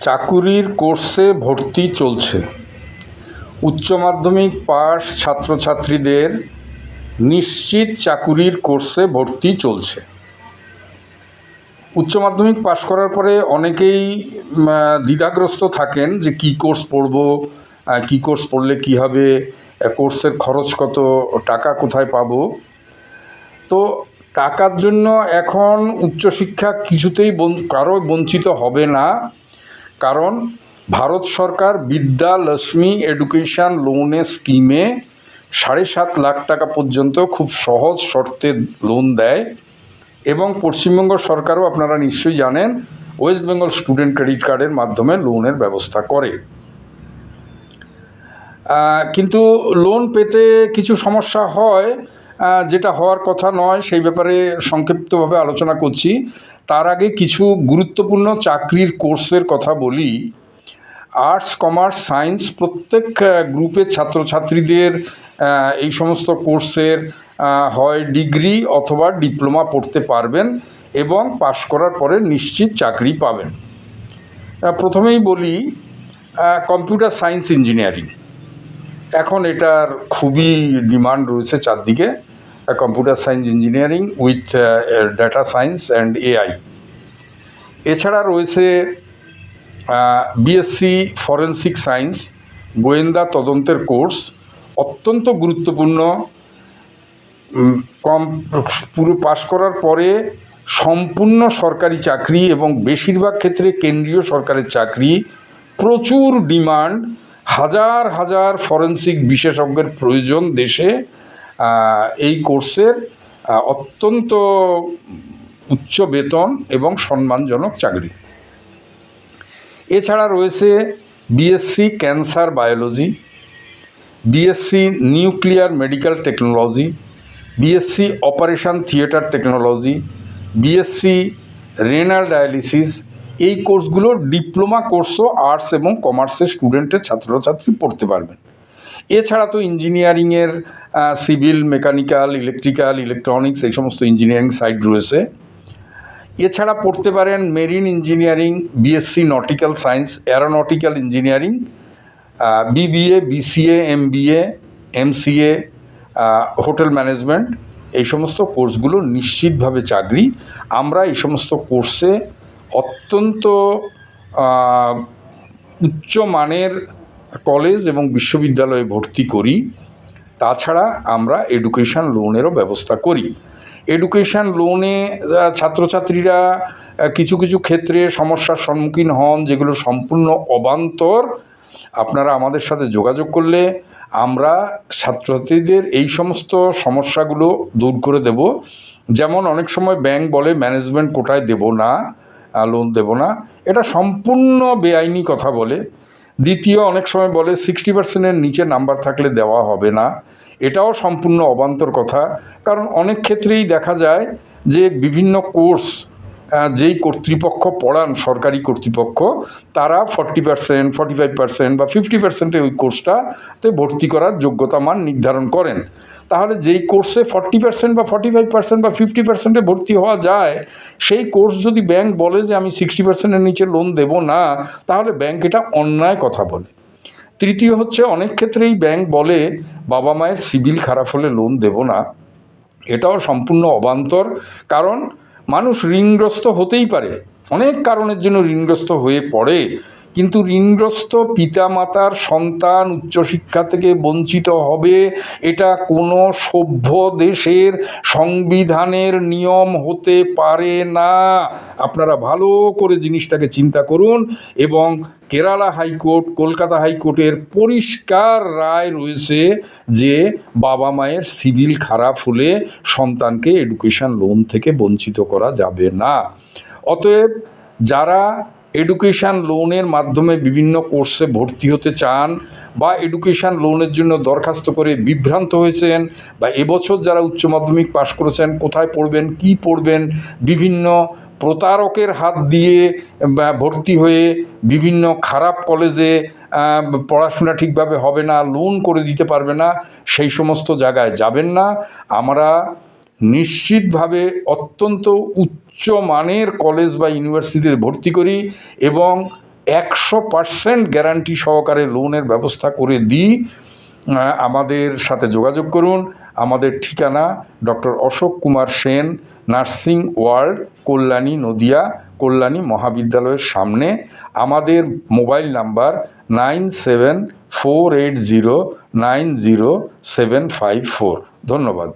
চাকুরির কোর্সে ভর্তি চলছে। উচ্চ মাধ্যমিক পাশ ছাত্রছাত্রীদের নিশ্চিত চাকুরির কোর্সে ভর্তি চলছে। উচ্চ মাধ্যমিক পাশ করার পরে অনেকেই দ্বিধাগ্রস্ত থাকেন যে কী কোর্স পড়ব, কী কোর্স পড়লে কী হবে, কোর্সের খরচ কত, টাকা কোথায় পাবো। তো টাকার জন্য এখন উচ্চশিক্ষা কিছুতেই কারো বঞ্চিত হবে না, কারণ ভারত সরকার বিদ্যা লক্ষ্মী এডুকেশান লোনের স্কিমে 7.5 লাখ টাকা পর্যন্ত খুব সহজ শর্তে লোন দেয়। এবং পশ্চিমবঙ্গ সরকারও, আপনারা নিশ্চয়ই জানেন, ওয়েস্ট বেঙ্গল স্টুডেন্ট ক্রেডিট কার্ডের মাধ্যমে লোনের ব্যবস্থা করে। কিন্তু লোন পেতে কিছু সমস্যা হয়, যেটা হওয়ার কথা নয়, সেই ব্যাপারে সংক্ষিপ্তভাবে আলোচনা করছি। তার আগে কিছু গুরুত্বপূর্ণ চাকরির কোর্সের কথা বলি। আর্টস, কমার্স, সায়েন্স প্রত্যেক গ্রুপের ছাত্রছাত্রীদের এই সমস্ত কোর্সের হয় ডিগ্রি অথবা ডিপ্লোমা পড়তে পারবেন এবং পাশ করার পরে নিশ্চিত চাকরি পাবেন। প্রথমেই বলি কম্পিউটার সায়েন্স ইঞ্জিনিয়ারিং। এখন এটার খুবই ডিমান্ড রয়েছে চারদিকে। Computer science engineering with data science and AI. এছাড়া রয়েছে বিএসসি ফরেন্সিক সায়েন্স, গোয়েন্দা তদন্তের কোর্স, অত্যন্ত গুরুত্বপূর্ণ। পুরো পাশ করার পরে সম্পূর্ণ সরকারি চাকরি এবং বেশিরভাগ ক্ষেত্রে কেন্দ্রীয় সরকারের চাকরি, প্রচুর ডিমান্ড, হাজার হাজার ফরেন্সিক বিশেষজ্ঞের প্রয়োজন দেশে। এই কোর্সের অত্যন্ত উচ্চ বেতন এবং সম্মানজনক চাকরি। এছাড়া রয়েছে BSc cancer biology, BSc nuclear medical technology, BSc operation theatre technology, BSc renal dialysis. এই কোর্সগুলো ডিপ্লোমা কোর্সও আর্টস এবং কমার্সের স্টুডেন্টের ছাত্রছাত্রী পড়তে পারবেন। এছাড়া তো ইঞ্জিনিয়ারিংয়ের সিভিল, মেকানিক্যাল, ইলেকট্রিক্যাল, ইলেকট্রনিক্স এই সমস্ত ইঞ্জিনিয়ারিং সাইড রয়েছে। এছাড়া পড়তে পারেন marine engineering, BSc nautical science, aeronautical engineering, BBA, BCA, MBA, MCA, hotel management. এই সমস্ত কোর্সগুলো নিশ্চিতভাবে চাকরি। আমরা এই সমস্ত কোর্সে অত্যন্ত উচ্চমানের কলেজ এবং বিশ্ববিদ্যালয়ে ভর্তি করি। তাছাড়া আমরা এডুকেশান লোনেরও ব্যবস্থা করি। এডুকেশান লোনে ছাত্রছাত্রীরা কিছু কিছু ক্ষেত্রে সমস্যার সম্মুখীন হন, যেগুলো সম্পূর্ণ অবান্তর। আপনারা আমাদের সাথে যোগাযোগ করলে আমরা ছাত্রছাত্রীদের এই সমস্ত সমস্যাগুলো দূর করে দেব। যেমন অনেক সময় ব্যাংক বলে ম্যানেজমেন্ট কোটায় দেব না, লোন দেব না, এটা সম্পূর্ণ বেআইনি কথা বলে। দ্বিতীয়, অনেক সময় বলে 60%-এর নিচে নাম্বার থাকলে দেওয়া হবে না, এটাও সম্পূর্ণ অবান্তর কথা। কারণ অনেক ক্ষেত্রেই দেখা যায় যে বিভিন্ন কোর্স যেই কর্তৃপক্ষ পড়ান, সরকারি কর্তৃপক্ষ, তারা 40%, 45% বা 50%-এ ওই কোর্সটাতে ভর্তি করার যোগ্যতা মান নির্ধারণ করেন। তাহলে যেই কোর্সে 40% বা 45% বা 50%-এ ভর্তি হওয়া যায়, সেই কোর্স যদি ব্যাংক বলে যে আমি 60%-এর নিচে লোন দেব না, তাহলে ব্যাংক এটা অন্যায় কথা বলে। তৃতীয় হচ্ছে, অনেক ক্ষেত্রেই ব্যাংক বলে বাবা মায়ের সিবিল খারাপ হলে লোন দেব না, এটাও সম্পূর্ণ অবান্তর। কারণ মানুষ ঋণগ্রস্ত হতেই পারে, অনেক কারণের জন্য ঋণগ্রস্ত হয়ে পড়ে, কিন্তু ঋণগ্রস্ত পিতামাতার সন্তান উচ্চশিক্ষা থেকে বঞ্চিত হবে, এটা কোনো সভ্য দেশের সংবিধানের নিয়ম হতে পারে না। আপনারা ভালো করে জিনিসটাকে চিন্তা করুন। এবং কেরালা হাইকোর্ট, কলকাতা হাইকোর্টের পরিষ্কার রায় রয়েছে যে বাবা মায়ের সিভিল খারাপ হলে সন্তানকে এডুকেশান লোন থেকে বঞ্চিত করা যাবে না। অতএব যারা এডুকেশান লোনের মাধ্যমে বিভিন্ন কোর্সে ভর্তি হতে চান বা এডুকেশান লোনের জন্য দরখাস্ত করে বিভ্রান্ত হয়েছেন, বা এবছর যারা উচ্চ মাধ্যমিক পাশ করেছেন কোথায় পড়বেন, কি পড়বেন, বিভিন্ন প্রতারকের হাত দিয়ে ভর্তি হয়ে বিভিন্ন খারাপ কলেজে পড়াশোনা ঠিকভাবে হবে না, লোন করে দিতে পারবে না, সেই সমস্ত জায়গায় যাবেন না। আমরা নিশ্চিতভাবে অত্যন্ত উচ্চমানের কলেজ বা ইউনিভার্সিটিতে ভর্তি করি এবং 100% গ্যারান্টি সহকারে লোনের ব্যবস্থা করে দিই। আমাদের সাথে যোগাযোগ করুন। আমাদের ঠিকানা doctor Ashok Kumar Sen, nursing world, Kalyani, Nadia, Kalyani মহাবিদ্যালয়ের সামনে। আমাদের মোবাইল নাম্বার 9748090754। ধন্যবাদ।